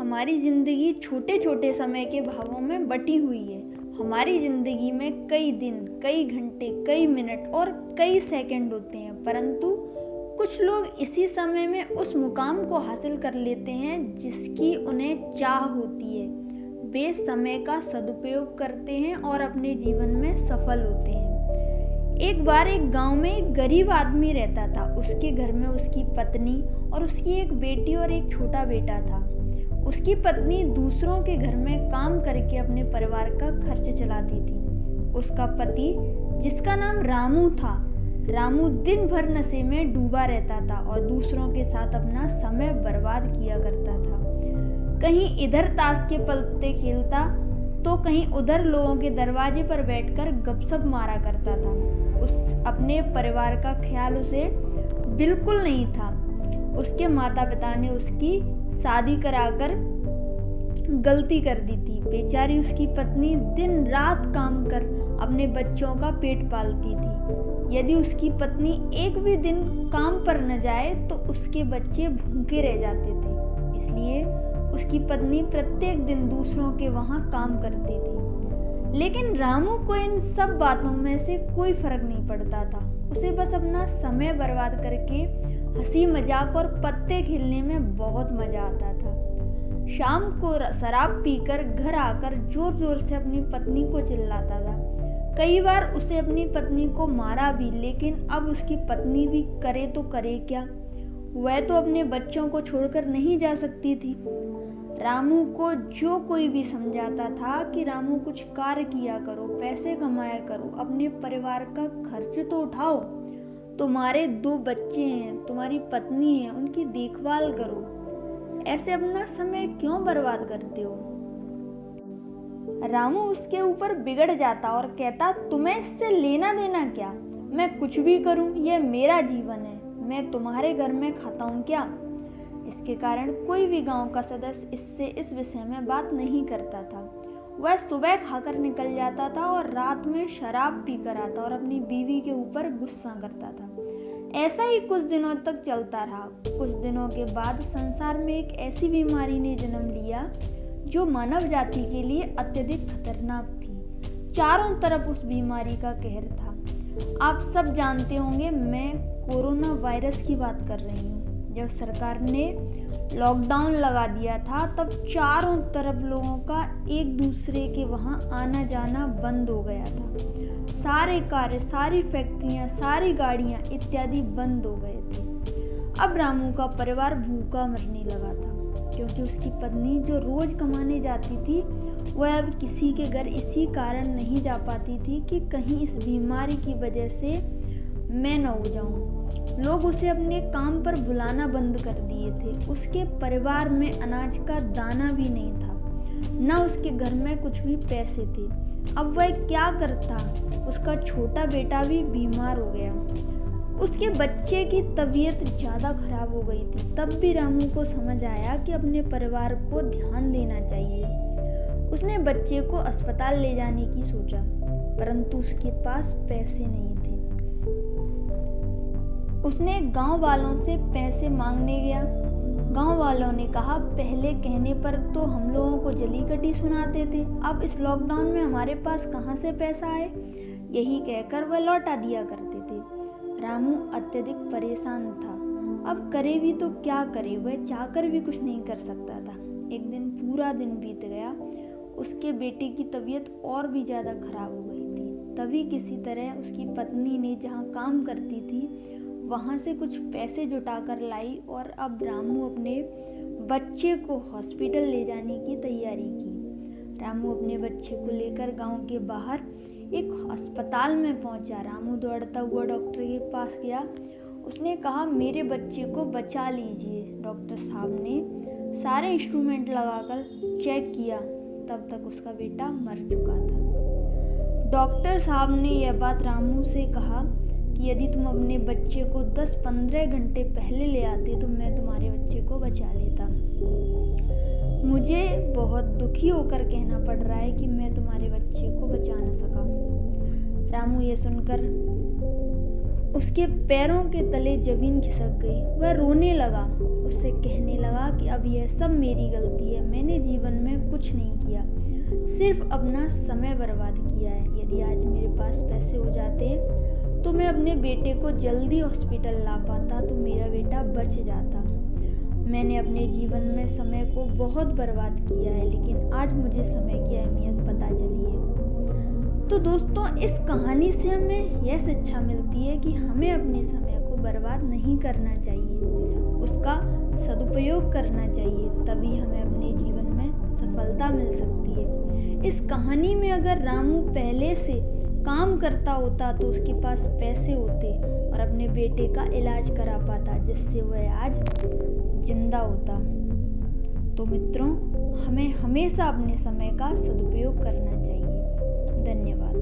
हमारी ज़िंदगी छोटे छोटे समय के भागों में बटी हुई है। हमारी ज़िंदगी में कई दिन, कई घंटे, कई मिनट और कई सेकंड होते हैं, परंतु कुछ लोग इसी समय में उस मुकाम को हासिल कर लेते हैं जिसकी उन्हें चाह होती है। वे समय का सदुपयोग करते हैं और अपने जीवन में सफल होते हैं। एक बार एक गांव में एक गरीब आदमी रहता था। उसके घर में उसकी पत्नी और उसकी एक बेटी और एक छोटा बेटा था। उसकी पत्नी दूसरों के घर में काम करके अपने परिवार का खर्च चलाती थी। उसका पति, जिसका नाम रामू था, रामू दिन भर नशे में डूबा रहता था और दूसरों के साथ अपना समय बर्बाद किया करता था। कहीं इधर ताश के पत्ते खेलता तो कहीं उधर लोगों के दरवाजे पर बैठकर गपशप मारा करता था। उस अपने परिवार का ख्याल उसे बिल्कुल नहीं था। उसके माता पिता ने उसकी शादी कराकर गलती कर दी थी। बेचारी उसकी पत्नी दिन रात काम कर अपने बच्चों का पेट पालती थी। यदि उसकी पत्नी एक भी दिन काम पर न जाए तो उसके बच्चे भूखे रह जाते थे। इसलिए उसकी पत्नी प्रत्येक दिन दूसरों के वहां काम करती थी। लेकिन रामू को इन सब बातों में से कोई फर्क नहीं पड़ता था। उसे बस अपना समय बर्बाद करके हंसी मजाक और पत्ते खेलने में बहुत मजा आता था। शाम को शराब पीकर घर आकर जोर जोर से अपनी पत्नी को चिल्लाता था। कई बार उसे अपनी पत्नी को मारा भी, लेकिन अब उसकी पत्नी भी करे तो करे क्या। वह तो अपने बच्चों को छोड़कर नहीं जा सकती थी। रामू को जो कोई भी समझाता था कि रामू कुछ कार्य किया करो, पैसे कमाया करो, अपने परिवार का खर्च तो उठाओ, तुम्हारे 2 बच्चे हैं, तुम्हारी पत्नी है, उनकी देखभाल करो, ऐसे अपना समय क्यों बर्बाद करते हो। रामू उसके ऊपर बिगड़ जाता और कहता, तुम्हें इससे लेना देना क्या, मैं कुछ भी करूं, यह मेरा जीवन है, मैं तुम्हारे घर में खाता हूं क्या। इसके कारण कोई भी गांव का सदस्य इससे इस विषय में बात नहीं करता था। वह सुबह खाकर निकल जाता था और रात में शराब पीकर आता और अपनी बीवी के ऊपर गुस्सा करता था। ऐसा ही कुछ दिनों तक चलता रहा। कुछ दिनों के बाद संसार में एक ऐसी बीमारी ने जन्म लिया जो मानव जाति के लिए अत्यधिक खतरनाक थी। चारों तरफ उस बीमारी का कहर था। आप सब जानते होंगे, मैं कोरोना वायरस की बात कर रही हूँ। जब सरकार ने लॉकडाउन लगा दिया था तब चारों तरफ लोगों का एक दूसरे के वहां आना जाना बंद हो गया था। सारे कार्य, सारी फैक्ट्रियां, सारी गाड़ियां इत्यादि बंद हो गए थे। अब रामू का परिवार भूखा मरने लगा था, क्योंकि उसकी पत्नी जो रोज कमाने जाती थी वह अब किसी के घर इसी कारण नहीं जा पाती थी कि कहीं इस बीमारी की वजह से मैं न हो जाऊं। लोग उसे अपने काम पर बुलाना बंद कर दिए थे। उसके परिवार में अनाज का दाना भी नहीं था, न उसके घर में कुछ भी पैसे थे। अब वह क्या करता। उसका छोटा बेटा भी बीमार हो गया। उसके बच्चे की तबीयत ज़्यादा खराब हो गई थी। तब भी रामू को समझ आया कि अपने परिवार को ध्यान देना चाहिए। उसने बच्चे को अस्पताल ले जाने की सोचा, परंतु उसके पास पैसे नहीं थे। उसने गांव वालों से पैसे मांगने गया। गांव वालों ने कहा, पहले कहने पर तो हम लोगों को जली कटी सुनाते थे, अब इस लॉकडाउन में हमारे पास कहां से पैसा आए। यही कहकर वह लौटा दिया करते थे। रामू अत्यधिक परेशान था। अब करे भी तो क्या करे, वह चाहकर भी कुछ नहीं कर सकता था। एक दिन पूरा दिन बीत गया। उसके बेटे की तबीयत और भी ज़्यादा खराब हो गई थी। तभी किसी तरह उसकी पत्नी ने जहाँ काम करती थी वहाँ से कुछ पैसे जुटाकर लाई और अब रामू अपने बच्चे को हॉस्पिटल ले जाने की तैयारी की। रामू अपने बच्चे को लेकर गांव के बाहर एक अस्पताल में पहुंचा। रामू दौड़ता हुआ डॉक्टर के पास गया। उसने कहा, मेरे बच्चे को बचा लीजिए। डॉक्टर साहब ने सारे इंस्ट्रूमेंट लगाकर चेक किया, तब तक उसका बेटा मर चुका था। डॉक्टर साहब ने यह बात रामू से कहा कि यदि तुम अपने बच्चे को 10-15 घंटे पहले ले आते तो मैं तुम्हारे बच्चे को बचा लेता। मुझे बहुत दुखी होकर कहना पड़ रहा है कि मैं तुम्हारे बच्चे को बचा न सका। रामू ये सुनकर उसके पैरों के तले ज़मीन खिसक गई। वह रोने लगा, उससे कहने लगा कि अब यह सब मेरी गलती है, मैंने जीवन में कुछ नहीं किया, सिर्फ अपना समय बर्बाद किया है। यदि आज मेरे पास पैसे हो जाते तो मैं अपने बेटे को जल्दी हॉस्पिटल ला पाता, तो मेरा बेटा बच जाता। मैंने अपने जीवन में समय को बहुत बर्बाद किया है, लेकिन आज मुझे समय की अहमियत पता चली है। तो दोस्तों, इस कहानी से हमें यह शिक्षा मिलती है कि हमें अपने समय को बर्बाद नहीं करना चाहिए, उसका सदुपयोग करना चाहिए, तभी हमें अपने जीवन में सफलता मिल सकती है। इस कहानी में अगर रामू पहले से काम करता होता तो उसके पास पैसे होते और अपने बेटे का इलाज करा पाता, जिससे वह आज जिंदा होता। तो मित्रों, हमें हमेशा अपने समय का सदुपयोग करना चाहिए। धन्यवाद।